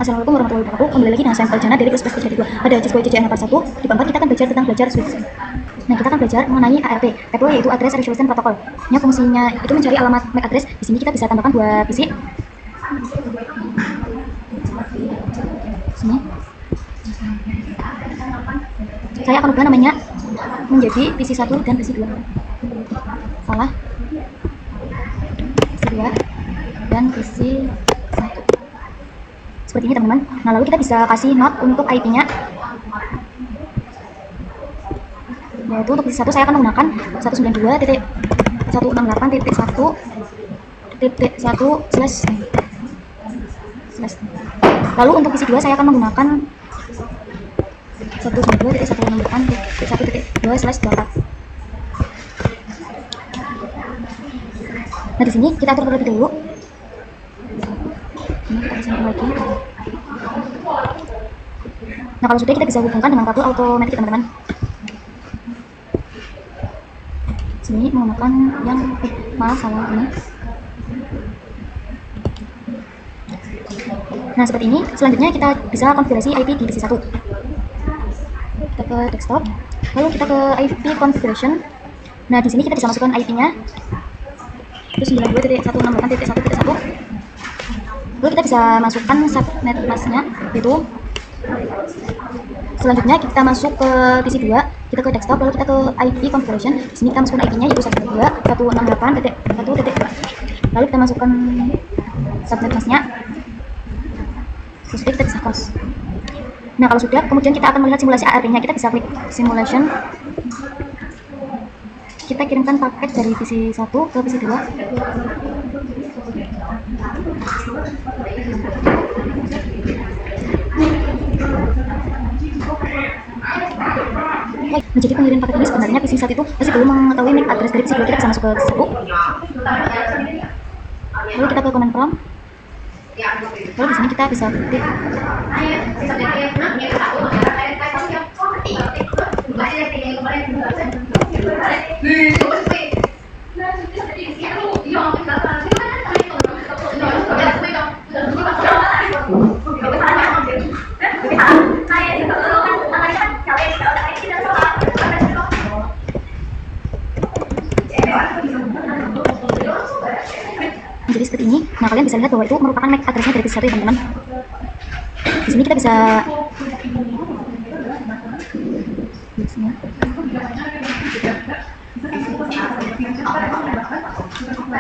Assalamualaikum warahmatullahi wabarakatuh. Kembali lagi dengan saya Jana dari Plus 32. Pada Cisco CCN part 1, di part 4 kita akan belajar tentang switch. Nah, kita akan belajar mengenai ARP, yaitu Address Resolution Protocol. Fungsinya itu mencari alamat MAC address. Di sini kita bisa tambahkan dua PC. Sini. Saya akan ubah namanya menjadi PC 1 dan PC 2. Salah. PC 2 dan PC 1. Seperti ini teman-teman. Nah, lalu kita bisa kasih not untuk IP-nya, yaitu untuk PC 1 saya akan menggunakan 192.168.1/. Lalu untuk PC 2 saya akan menggunakan 192.168.1/2/24. Nah, di sini kita atur terlebih dahulu. Ini kita bisa lagi. Nah, kalau sudah kita bisa hubungkan dengan kabel automatic teman-teman. Sini menggunakan yang salah ini. Nah, seperti ini. Selanjutnya kita bisa konfigurasi IP di PC 1. Kita ke desktop, lalu kita ke IP configuration. Nah, di sini kita bisa masukkan IP-nya. Itu 92.168.1.1. Lalu kita bisa masukkan subnet mask-nya itu. Selanjutnya kita masuk ke PC 2, kita ke desktop, lalu kita ke IP configuration. Di sini kita masukkan IP-nya yaitu 192.168.1.2. Lalu kita masukkan subnet mask-nya. Terus kita bisa close. Nah, kalau sudah, kemudian kita akan melihat simulasi ARP-nya. Kita bisa klik simulation. Kita kirimkan paket dari PC 1 ke PC 2. Nah, jadi pengirim paket ini sebenarnya PC 1 itu masih belum mengetahui MAC address dari PC 2. Kita bisa masuk ke PC 1. Lalu kita ke command prompt. Lalu di sini kita bisa ketik jadi seperti ini. Nah, kalian bisa lihat bahwa itu merupakan MAC address-nya dari PC 1 ya teman-teman. Di sini kita bisa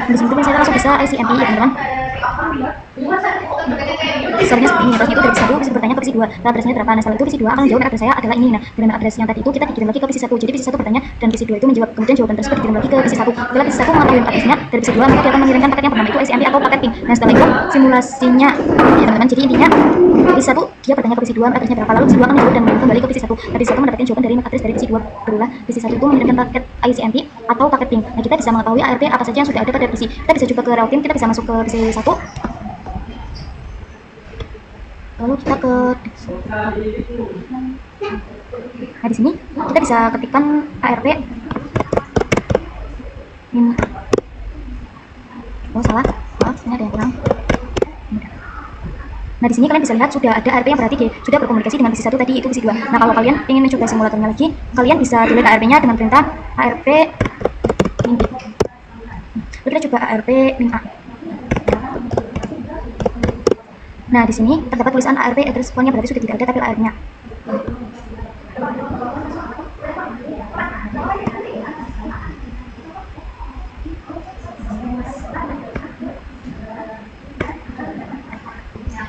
di sini saya langsung bisa ICMP ya teman-teman. Misalnya seperti ini, address itu dari PC 1 bisa bertanya ke PC 2, nah addressnya berapa. Nah, setelah itu PC 2 akan menjawab address saya adalah ini. Nah, dengan address yang tadi itu kita dikirim lagi ke PC 1. Jadi PC 1 bertanya dan PC 2 itu menjawab. Kemudian jawaban tersebut dikirim lagi ke PC 1. Setelah PC 1 mengetahui addressnya dari PC 2, maka dia akan mengirimkan paket yang pertama itu ICMP atau paket ping. Nah, setelah itu simulasinya ya teman-teman. Jadi intinya PC 1 dia bertanya ke PC 2 addressnya berapa, lalu PC 2 akan menjawab dan kembali ke PC 1. Nah, PC 1 mendapatkan jawaban dari MAC address dari PC 2. Berulah PC 1 itu mengirimkan paket ICMP atau paket ping. Nah, kita bisa mengetahui ARP apa saja yang sudah ada pada PC. Kita bisa juga ke routing, kita bisa masuk ke PC 1. Lalu kita ke nah, di sini kita bisa ketikkan ARP. Oh, salah, ini ada yang kurang. Nah, di sini kalian bisa lihat sudah ada ARP yang berarti sudah berkomunikasi dengan PC 1 tadi itu PC 2. Nah, kalau kalian ingin mencoba simulatornya lagi, kalian bisa delete ARP-nya dengan perintah ARP min B. Lalu kita coba ARP min A. Nah, di sini terdapat tulisan ARP address phone-nya berarti sudah tidak ada tabel ARP-nya.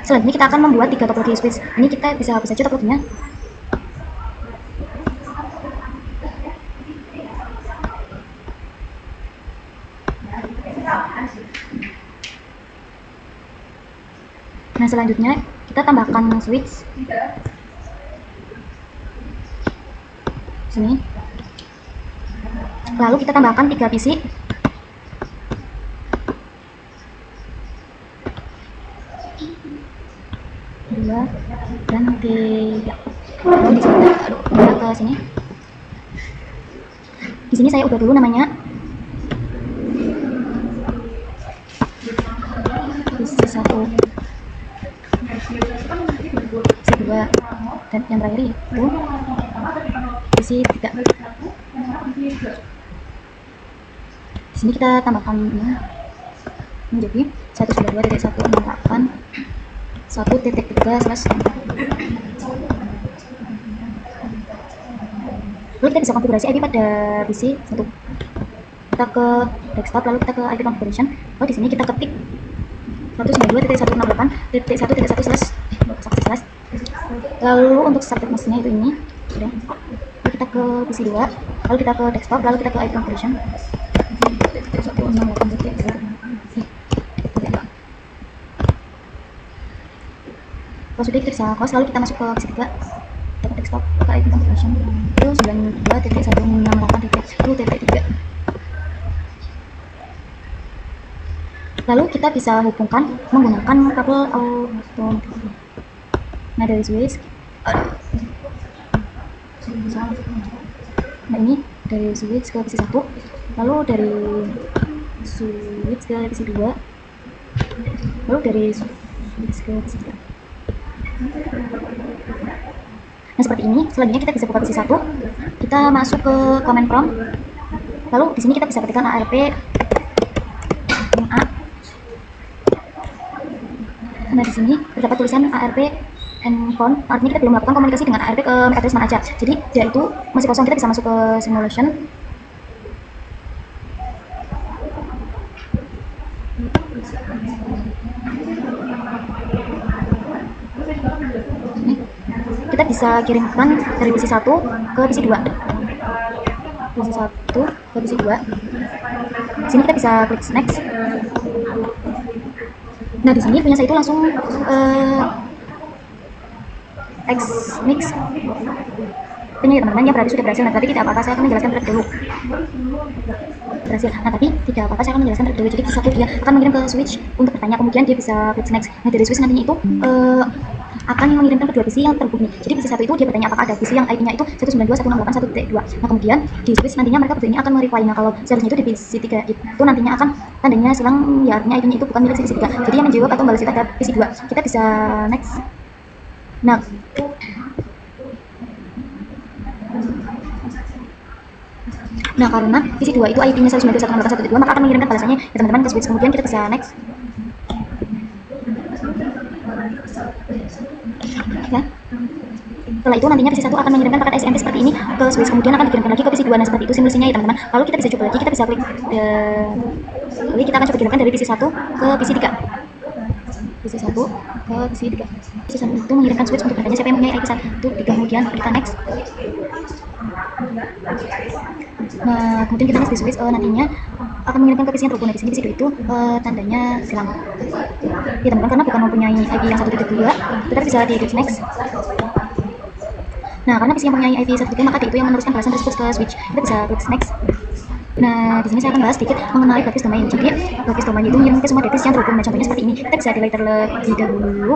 Selanjutnya kita akan membuat 3 topologi switch. Ini kita bisa hapus saja topologinya. Nah, selanjutnya kita tambahkan switch sini. Lalu kita tambahkan 3 PC. Dua dan 3. Lalu di sini kita ke sini. Di sini saya ubah dulu namanya. Bisa 1. 2, dan yang terakhir itu divisi 3. Di sini kita tambahkan ini menjadi 192.168 1.3/. Lalu kita bisa konfigurasi IP pada PC 1. Kita ke desktop, lalu kita ke IP configuration. Lalu di sini kita ketik 192.168.1.1/. Lalu untuk subject masknya itu ini sudah. Lalu kita ke PC 2, lalu kita ke desktop, lalu kita ke IP configuration 168.1. Kalau sudah kita bisa close, lalu kita masuk ke PC 3, kita ke desktop, ke IP configuration itu 92.168.2.3. Lalu kita bisa hubungkan menggunakan kabel auto. Nah dari switch, nah ini dari switch ke PC 1, lalu dari switch ke PC 2, lalu dari switch ke PC 3. Nah seperti ini. Selanjutnya kita bisa buka PC 1, kita masuk ke command prompt, lalu di sini kita bisa ketikkan ARP MA. Nah di sini terdapat tulisan ARP endpoint, artinya kita belum melakukan komunikasi dengan ARP ke MAC address mana aja. Jadi dia itu masih kosong, kita bisa masuk ke simulation. Kita bisa kirimkan dari PC 1 ke PC 2. PC 1 ke PC 2. Di sini kita bisa klik next. Nah di sini punya saya itu langsung Xmix punya teman-teman yang berarti sudah berhasil. Nah tapi tidak apa-apa, saya akan menjelaskan terlebih dahulu. Berhasil. Nah tapi tidak apa-apa, saya akan menjelaskan terlebih dahulu. Jadi PC 1 dia akan mengirim ke switch untuk bertanya, kemudian dia bisa klik next. Nah dari switch nantinya itu akan mengirimkan kedua PC yang terhubung. Jadi PC 1 itu dia bertanya apakah ada PC yang IP-nya itu 192.168.1.2. Nah kemudian di switch nantinya mereka berdua ini akan mereply. Nah kalau seharusnya itu di PC 3 itu nantinya akan tandanya silang, ya artinya IP-nya itu bukan milik PC 3. Jadi yang menjawab atau membalas itu ada PC 2. Kita bisa next. Nah karena PC 2 itu IP-nya 192.168.1.2, maka akan mengirimkan balasannya ya teman-teman ke switch. Kemudian kita bisa next. Ya. Setelah itu nantinya PC 1 akan mengirimkan paket SMP seperti ini ke switch, kemudian akan dikirimkan lagi ke PC 2. Nah seperti itu simulasinya ya teman-teman. Lalu kita bisa coba lagi, kita bisa klik jadi kita akan coba kirimkan dari PC 1 ke PC 3. PC 1 ke PC 3. PC 1 itu mengirimkan switch untuk bertanya siapa yang punya IP 1.3, kemudian kita next. Nah kemudian kita next di switch, nantinya akan mengirimkan ke PC yang terhubung. Nah di sini PC 2 itu tandanya silang ya teman-teman, karena bukan mempunyai IP yang 1.2, tetapi bisa di klik next. Nah karena PC yang mempunyai IP 1.3, maka dia itu yang meneruskan balasan tersebut ke switch. Kita bisa klik next. Nah di sini saya akan bahas sedikit mengenai broadcast domain. Jadi broadcast domain itu mengirim ke semua device yang terhubung. Nah contohnya seperti ini. Kita bisa delay terlebih dahulu.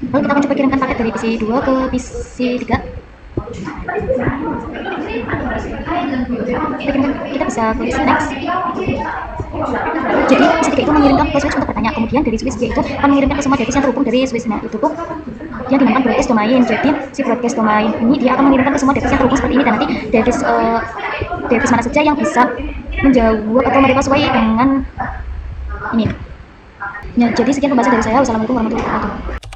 Lalu kita akan coba kirimkan paket dari PC 2 ke PC 3. Kita bisa klik next. Jadi PC 3 itu mengirimkan ke switch untuk bertanya, kemudian dari switch dia itu akan mengirimkan ke semua device yang terhubung dari switch. Nah itu tuh yang dinamakan broadcast domain. Jadi si broadcast domain ini dia akan mengirimkan ke semua device yang terhubung seperti ini, dan nanti device mana saja yang bisa menjawab atau mereka sesuai dengan ini. Nah jadi sekian pembahasan dari saya. Wassalamualaikum warahmatullahi wabarakatuh.